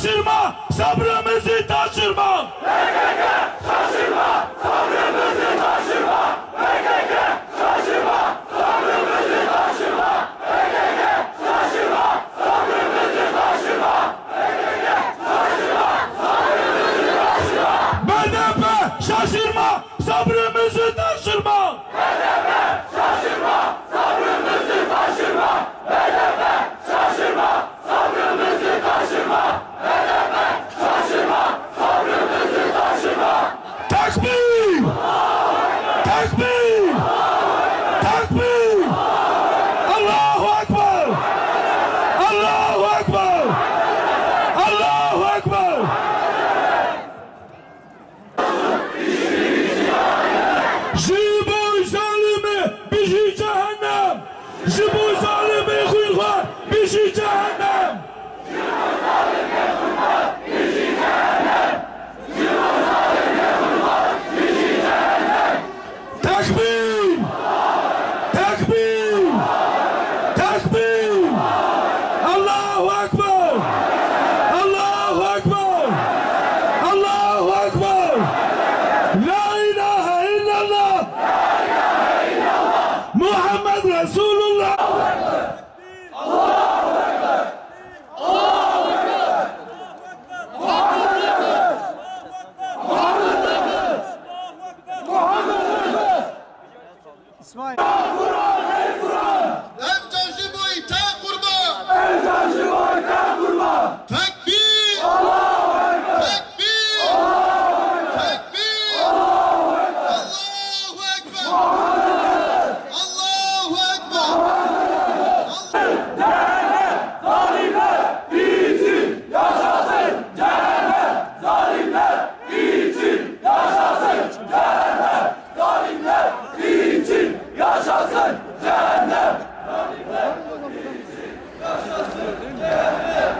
şaşırma, sabrımızı taşırma. PKK şaşırma, sabrımızı taşırma. PKK şaşırma, sabrımızı taşırma. PKK şaşırma, sabrımızı taşırma. PKK şaşırma, sabrımızı taşırma. BDP şaşırma, sabrımızı taşırma. BDP şaşırma, sabrımızı taşırma. BDP şaşırma, sabrımızı taşırma. BDP şaşırma, sabrımızı taşırma. Takbir! Takbir! Takbir! Allahu Ekber! Allahu Ekber! Allahu Ekber! Jibu zalimi bizi cehennem! Jibu zalimi khulfa bizi cehennem! Takbir! Takbir! Takbir! Allahu Ekber! Allahu Ekber! Allahu Ekber! La ilahe illallah! Muhammed Resulullah! Tekbir! Tekbir! Tekbir! Allahu Ekber! Allahu Ekber! Zalimler için yaşasın cehennem. Zalimler için yaşasın cehennem. Zalimler için yaşasın cehennem.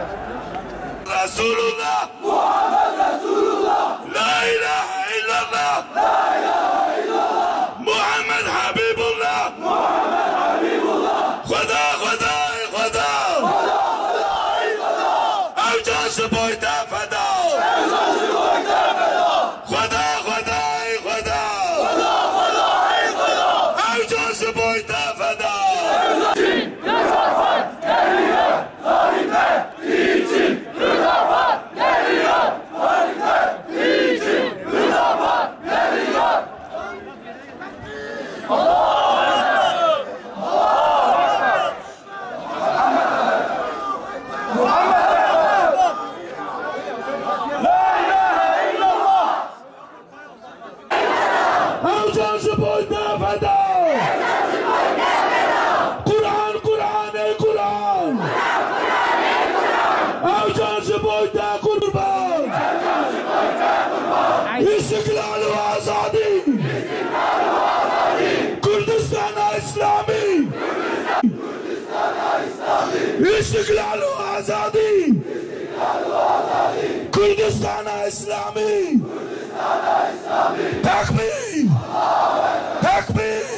Resulullah! Muhammed Resulullah. La ilahe illallah! La ilahe illallah. Muhammed Habibullah! Muhammed Habibullah. Khuda khuda khuda! Avcan se boyda feda! Esası boyda feda. Khuda khuda khuda! Avcan se boyda feda! Yaşasın geliyor. Zalimler için hırkafat geliyor. Zalimler için hırkafat geliyor. Avcan se boyda feda! Kur'an Kur'an ey Kur'an! Avcan se boyda kurban! İstiklal ve azadi! Kürdistan'a İslami! İstiklal ve azadi! Kürdistan'a İslami! Takbir! Takbir!